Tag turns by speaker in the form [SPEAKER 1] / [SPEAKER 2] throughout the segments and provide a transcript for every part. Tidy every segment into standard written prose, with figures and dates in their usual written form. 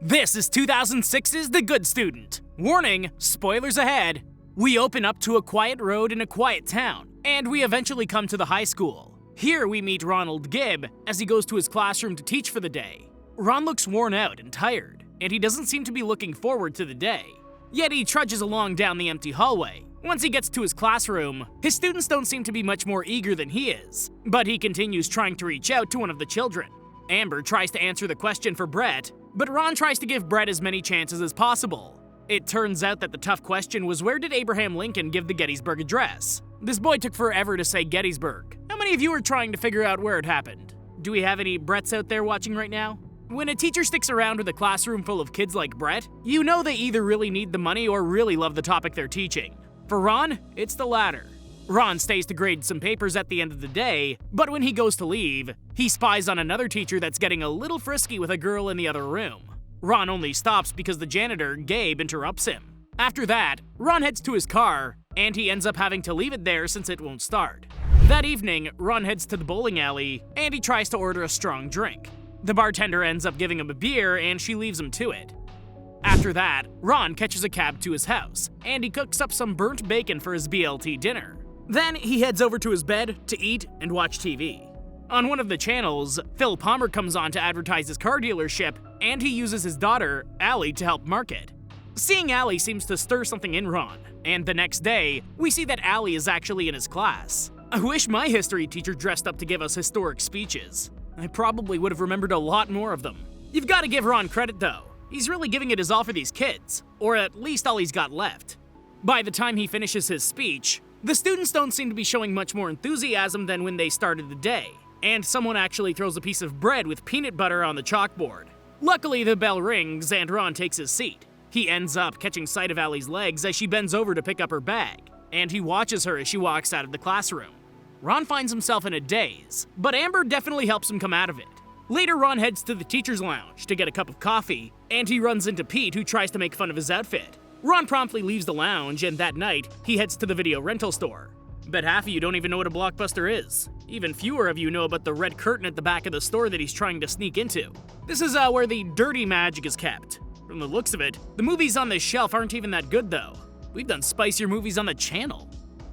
[SPEAKER 1] This is 2006's The Good Student. Warning, spoilers ahead. We open up to a quiet road in a quiet town, and we eventually come to the high school. Here we meet Ronald Gibb as he goes to his classroom to teach for the day. Ron looks worn out and tired, and he doesn't seem to be looking forward to the day. Yet he trudges along down the empty hallway. Once he gets to his classroom, his students don't seem to be much more eager than he is, but he continues trying to reach out to one of the children. Amber tries to answer the question for Brett, but Ron tries to give Brett as many chances as possible. It turns out that the tough question was, where did Abraham Lincoln give the Gettysburg Address? This boy took forever to say Gettysburg. How many of you are trying to figure out where it happened? Do we have any Bretts out there watching right now? When a teacher sticks around with a classroom full of kids like Brett, you know they either really need the money or really love the topic they're teaching. For Ron, it's the latter. Ron stays to grade some papers at the end of the day, but when he goes to leave, he spies on another teacher that's getting a little frisky with a girl in the other room. Ron only stops because the janitor, Gabe, interrupts him. After that, Ron heads to his car, and he ends up having to leave it there since it won't start. That evening, Ron heads to the bowling alley, and he tries to order a strong drink. The bartender ends up giving him a beer, and she leaves him to it. After that, Ron catches a cab to his house, and he cooks up some burnt bacon for his BLT dinner. Then he heads over to his bed to eat and watch TV. On one of the channels, Phil Palmer comes on to advertise his car dealership, and he uses his daughter, Allie, to help market. Seeing Allie seems to stir something in Ron, and the next day, we see that Allie is actually in his class. I wish my history teacher dressed up to give us historic speeches. I probably would have remembered a lot more of them. You've got to give Ron credit though. He's really giving it his all for these kids, or at least all he's got left. By the time he finishes his speech, the students don't seem to be showing much more enthusiasm than when they started the day, and someone actually throws a piece of bread with peanut butter on the chalkboard. Luckily, the bell rings and Ron takes his seat. He ends up catching sight of Allie's legs as she bends over to pick up her bag, and he watches her as she walks out of the classroom. Ron finds himself in a daze, but Amber definitely helps him come out of it. Later, Ron heads to the teacher's lounge to get a cup of coffee, and he runs into Pete, who tries to make fun of his outfit. Ron promptly leaves the lounge, and that night, he heads to the video rental store. Bet half of you don't even know what a Blockbuster is. Even fewer of you know about the red curtain at the back of the store that he's trying to sneak into. This is where the dirty magic is kept. From the looks of it, the movies on this shelf aren't even that good though. We've done spicier movies on the channel.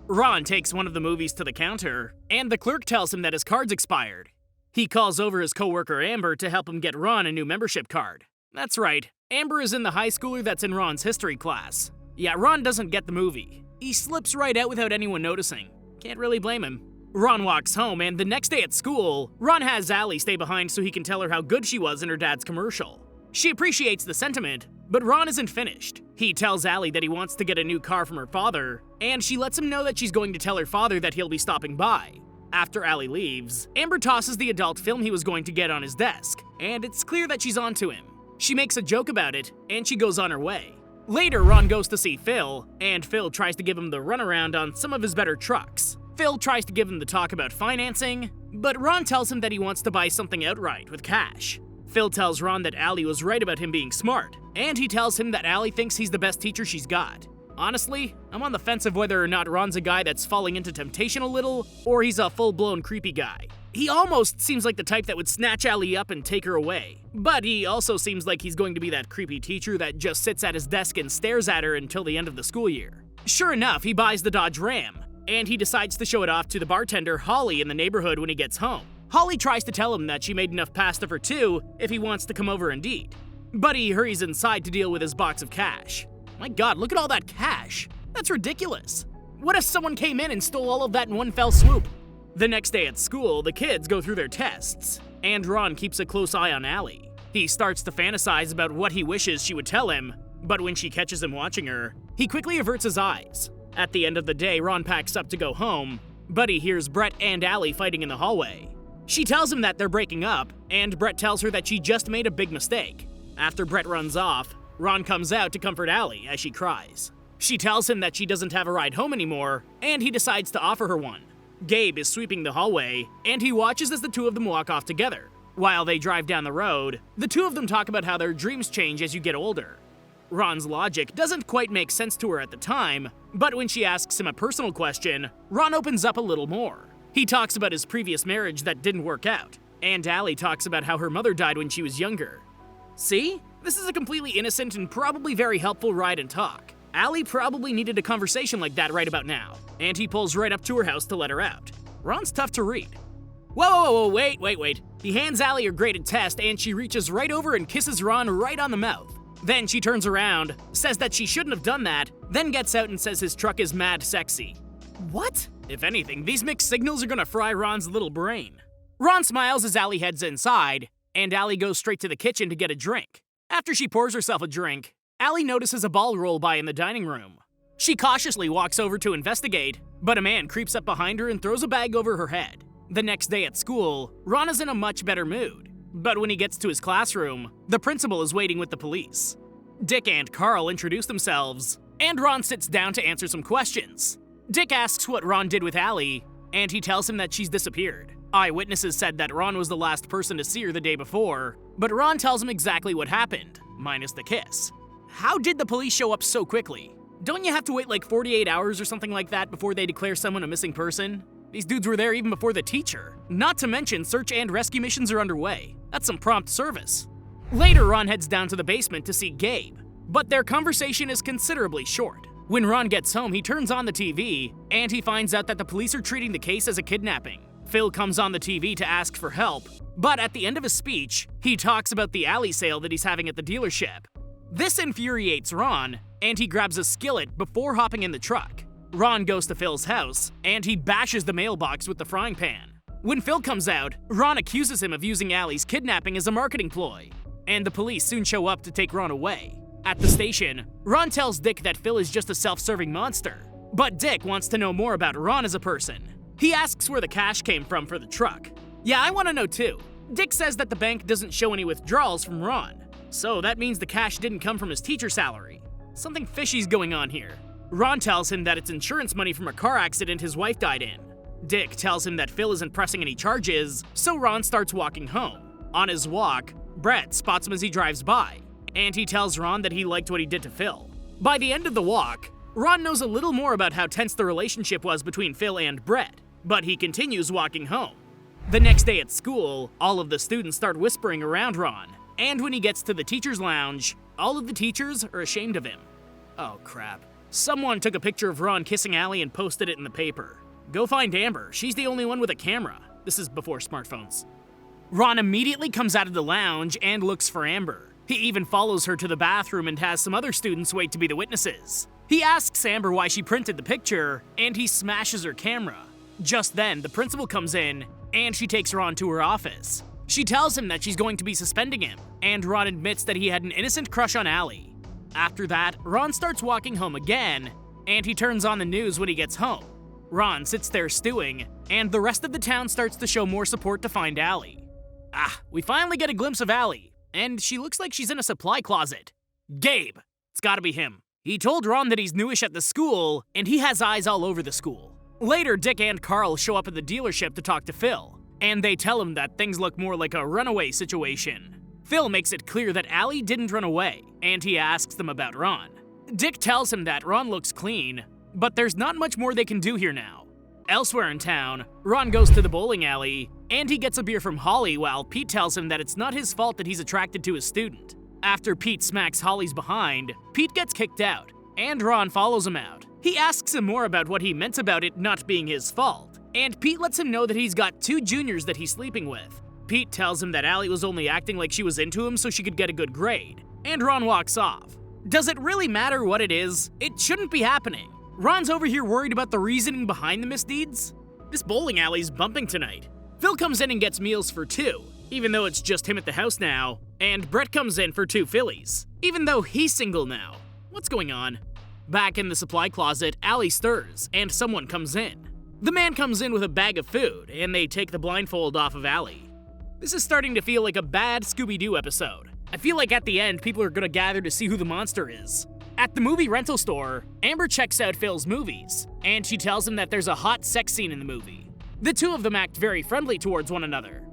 [SPEAKER 1] Ron takes one of the movies to the counter, and the clerk tells him that his card's expired. He calls over his coworker Amber to help him get Ron a new membership card. That's right, Amber is in the high schooler that's in Ron's history class. Yeah, Ron doesn't get the movie. He slips right out without anyone noticing. Can't really blame him. Ron walks home, and the next day at school, Ron has Allie stay behind so he can tell her how good she was in her dad's commercial. She appreciates the sentiment, but Ron isn't finished. He tells Allie that he wants to get a new car from her father, and she lets him know that she's going to tell her father that he'll be stopping by. After Allie leaves, Amber tosses the adult film he was going to get on his desk, and it's clear that she's onto him. She makes a joke about it, and she goes on her way. Later, Ron goes to see Phil, and Phil tries to give him the runaround on some of his better trucks. Phil tries to give him the talk about financing, but Ron tells him that he wants to buy something outright with cash. Phil tells Ron that Allie was right about him being smart, and he tells him that Allie thinks he's the best teacher she's got. Honestly, I'm on the fence of whether or not Ron's a guy that's falling into temptation a little, or he's a full-blown creepy guy. He almost seems like the type that would snatch Allie up and take her away. But he also seems like he's going to be that creepy teacher that just sits at his desk and stares at her until the end of the school year. Sure enough, he buys the Dodge Ram, and he decides to show it off to the bartender, Holly, in the neighborhood when he gets home. Holly tries to tell him that she made enough pasta for two if he wants to come over and eat. But he hurries inside to deal with his box of cash. My god, look at all that cash! That's ridiculous! What if someone came in and stole all of that in one fell swoop? The next day at school, the kids go through their tests, and Ron keeps a close eye on Allie. He starts to fantasize about what he wishes she would tell him, but when she catches him watching her, he quickly averts his eyes. At the end of the day, Ron packs up to go home, but he hears Brett and Allie fighting in the hallway. She tells him that they're breaking up, and Brett tells her that she just made a big mistake. After Brett runs off, Ron comes out to comfort Allie as she cries. She tells him that she doesn't have a ride home anymore, and he decides to offer her one. Gabe is sweeping the hallway, and he watches as the two of them walk off together. While they drive down the road, the two of them talk about how their dreams change as you get older. Ron's logic doesn't quite make sense to her at the time, but when she asks him a personal question, Ron opens up a little more. He talks about his previous marriage that didn't work out, and Allie talks about how her mother died when she was younger. See? This is a completely innocent and probably very helpful ride and talk. Allie probably needed a conversation like that right about now, and he pulls right up to her house to let her out. Ron's tough to read. Whoa, wait. He hands Allie her graded test, and she reaches right over and kisses Ron right on the mouth. Then she turns around, says that she shouldn't have done that, then gets out and says his truck is mad sexy. What? If anything, these mixed signals are gonna fry Ron's little brain. Ron smiles as Allie heads inside, and Allie goes straight to the kitchen to get a drink. After she pours herself a drink, Allie notices a ball roll by in the dining room. She cautiously walks over to investigate, but a man creeps up behind her and throws a bag over her head. The next day at school, Ron is in a much better mood. But when he gets to his classroom, the principal is waiting with the police. Dick and Carl introduce themselves, and Ron sits down to answer some questions. Dick asks what Ron did with Allie, and he tells him that she's disappeared. Eyewitnesses said that Ron was the last person to see her the day before, but Ron tells him exactly what happened, minus the kiss. How did the police show up so quickly? Don't you have to wait like 48 hours or something like that before they declare someone a missing person? These dudes were there even before the teacher. Not to mention, search and rescue missions are underway. That's some prompt service. Later, Ron heads down to the basement to see Gabe, but their conversation is considerably short. When Ron gets home, he turns on the TV, and he finds out that the police are treating the case as a kidnapping. Phil comes on the TV to ask for help, but at the end of his speech, he talks about the Allie sale that he's having at the dealership. This infuriates Ron, and he grabs a skillet before hopping in the truck. Ron goes to Phil's house, and he bashes the mailbox with the frying pan. When Phil comes out, Ron accuses him of using Allie's kidnapping as a marketing ploy, and the police soon show up to take Ron away. At the station, Ron tells Dick that Phil is just a self-serving monster, but Dick wants to know more about Ron as a person. He asks where the cash came from for the truck. Yeah, I want to know too. Dick says that the bank doesn't show any withdrawals from Ron, so that means the cash didn't come from his teacher salary. Something fishy's going on here. Ron tells him that it's insurance money from a car accident his wife died in. Dick tells him that Phil isn't pressing any charges, so Ron starts walking home. On his walk, Brett spots him as he drives by, and he tells Ron that he liked what he did to Phil. By the end of the walk, Ron knows a little more about how tense the relationship was between Phil and Brett, but he continues walking home. The next day at school, all of the students start whispering around Ron, and when he gets to the teacher's lounge, all of the teachers are ashamed of him. Oh crap. Someone took a picture of Ron kissing Allie and posted it in the paper. Go find Amber, she's the only one with a camera. This is before smartphones. Ron immediately comes out of the lounge and looks for Amber. He even follows her to the bathroom and has some other students wait to be the witnesses. He asks Amber why she printed the picture, and he smashes her camera. Just then, the principal comes in, and she takes Ron to her office. She tells him that she's going to be suspending him, and Ron admits that he had an innocent crush on Allie. After that, Ron starts walking home again, and he turns on the news when he gets home. Ron sits there stewing, and the rest of the town starts to show more support to find Allie. We finally get a glimpse of Allie, and she looks like she's in a supply closet. Gabe! It's gotta be him. He told Ron that he's newish at the school, and he has eyes all over the school. Later, Dick and Carl show up at the dealership to talk to Phil, and they tell him that things look more like a runaway situation. Phil makes it clear that Allie didn't run away, and he asks them about Ron. Dick tells him that Ron looks clean, but there's not much more they can do here now. Elsewhere in town, Ron goes to the bowling alley, and he gets a beer from Holly while Pete tells him that it's not his fault that he's attracted to his student. After Pete smacks Holly's behind, Pete gets kicked out, and Ron follows him out. He asks him more about what he meant about it not being his fault, and Pete lets him know that he's got 2 juniors that he's sleeping with. Pete tells him that Allie was only acting like she was into him so she could get a good grade, and Ron walks off. Does it really matter what it is? It shouldn't be happening. Ron's over here worried about the reasoning behind the misdeeds. This bowling alley's bumping tonight. Phil comes in and gets meals for 2, even though it's just him at the house now, and Brett comes in for 2 fillies, even though he's single now. What's going on? Back in the supply closet, Allie stirs, and someone comes in. The man comes in with a bag of food, and they take the blindfold off of Allie. This is starting to feel like a bad Scooby-Doo episode. I feel like at the end, people are gonna gather to see who the monster is. At the movie rental store, Amber checks out Phil's movies, and she tells him that there's a hot sex scene in the movie. The two of them act very friendly towards one another.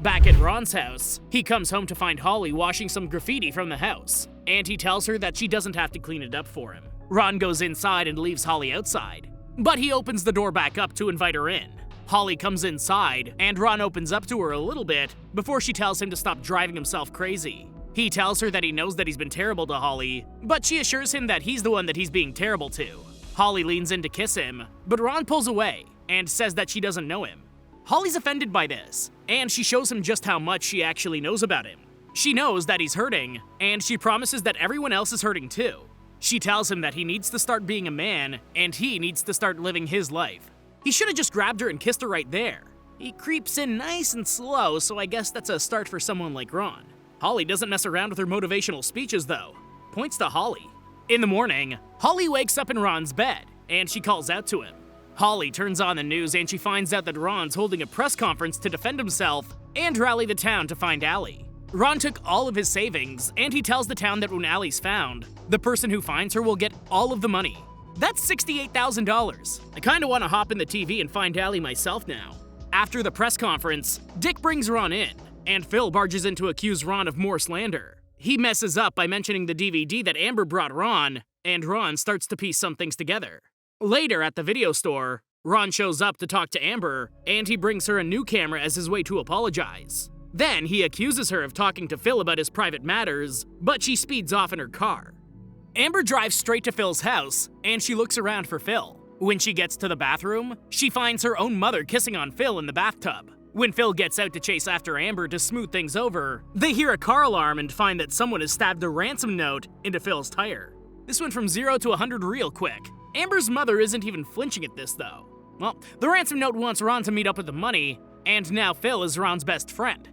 [SPEAKER 1] Back at Ron's house, he comes home to find Holly washing some graffiti from the house, and he tells her that she doesn't have to clean it up for him. Ron goes inside and leaves Holly outside, but he opens the door back up to invite her in. Holly comes inside, and Ron opens up to her a little bit before she tells him to stop driving himself crazy. He tells her that he knows that he's been terrible to Holly, but she assures him that he's the one that he's being terrible to. Holly leans in to kiss him, but Ron pulls away and says that she doesn't know him. Holly's offended by this, and she shows him just how much she actually knows about him. She knows that he's hurting, and she promises that everyone else is hurting too. She tells him that he needs to start being a man, and he needs to start living his life. He should have just grabbed her and kissed her right there. He creeps in nice and slow, so I guess that's a start for someone like Ron. Holly doesn't mess around with her motivational speeches though. Points to Holly. In the morning, Holly wakes up in Ron's bed, and she calls out to him. Holly turns on the news and she finds out that Ron's holding a press conference to defend himself and rally the town to find Allie. Ron took all of his savings, and he tells the town that when Allie's found, the person who finds her will get all of the money. That's $68,000. I kinda wanna hop in the TV and find Allie myself now. After the press conference, Dick brings Ron in, and Phil barges in to accuse Ron of more slander. He messes up by mentioning the DVD that Amber brought Ron, and Ron starts to piece some things together. Later at the video store, Ron shows up to talk to Amber, and he brings her a new camera as his way to apologize. Then he accuses her of talking to Phil about his private matters, but she speeds off in her car. Amber drives straight to Phil's house, and she looks around for Phil. When she gets to the bathroom, she finds her own mother kissing on Phil in the bathtub. When Phil gets out to chase after Amber to smooth things over, they hear a car alarm and find that someone has stabbed a ransom note into Phil's tire. This went from 0 to 100 real quick. Amber's mother isn't even flinching at this though. Well, the ransom note wants Ron to meet up with the money, and now Phil is Ron's best friend.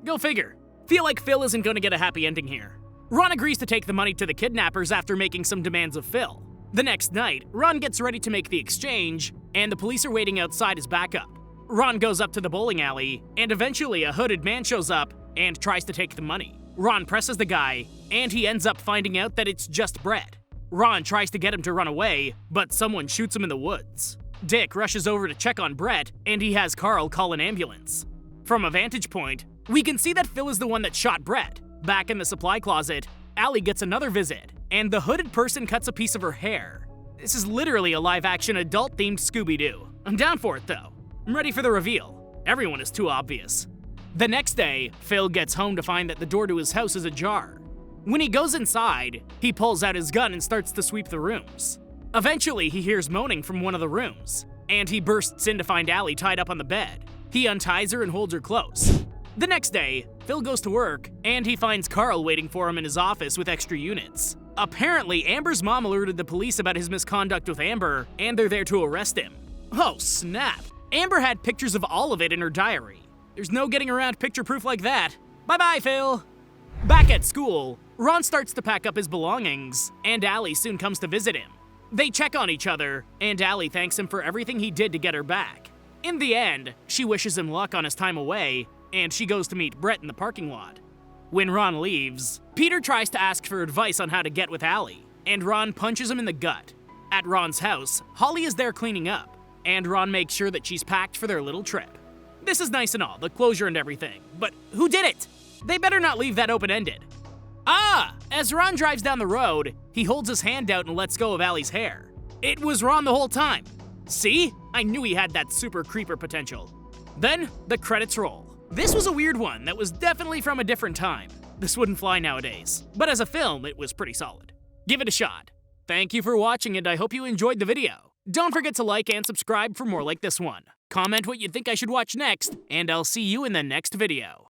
[SPEAKER 1] Go figure. Feel like Phil isn't going to get a happy ending here. Ron agrees to take the money to the kidnappers after making some demands of Phil. The next night, Ron gets ready to make the exchange, and the police are waiting outside as backup. Ron goes up to the bowling alley, and eventually a hooded man shows up and tries to take the money. Ron presses the guy, and he ends up finding out that it's just Brett. Ron tries to get him to run away, but someone shoots him in the woods. Dick rushes over to check on Brett, and he has Carl call an ambulance. From a vantage point, we can see that Phil is the one that shot Brett. Back in the supply closet, Allie gets another visit, and the hooded person cuts a piece of her hair. This is literally a live-action adult-themed Scooby-Doo. I'm down for it though. I'm ready for the reveal. Everyone is too obvious. The next day, Phil gets home to find that the door to his house is ajar. When he goes inside, he pulls out his gun and starts to sweep the rooms. Eventually, he hears moaning from one of the rooms, and he bursts in to find Allie tied up on the bed. He unties her and holds her close. The next day, Phil goes to work, and he finds Carl waiting for him in his office with extra units. Apparently, Amber's mom alerted the police about his misconduct with Amber, and they're there to arrest him. Oh snap! Amber had pictures of all of it in her diary. There's no getting around picture proof like that. Bye-bye, Phil! Back at school, Ron starts to pack up his belongings, and Allie soon comes to visit him. They check on each other, and Allie thanks him for everything he did to get her back. In the end, she wishes him luck on his time away, and she goes to meet Brett in the parking lot. When Ron leaves, Peter tries to ask for advice on how to get with Allie, and Ron punches him in the gut. At Ron's house, Holly is there cleaning up, and Ron makes sure that she's packed for their little trip. This is nice and all, the closure and everything, but who did it? They better not leave that open-ended. As Ron drives down the road, he holds his hand out and lets go of Allie's hair. It was Ron the whole time. See? I knew he had that super creeper potential. Then, the credits roll. This was a weird one that was definitely from a different time. This wouldn't fly nowadays, but as a film, it was pretty solid. Give it a shot. Thank you for watching, and I hope you enjoyed the video. Don't forget to like and subscribe for more like this one. Comment what you think I should watch next, and I'll see you in the next video.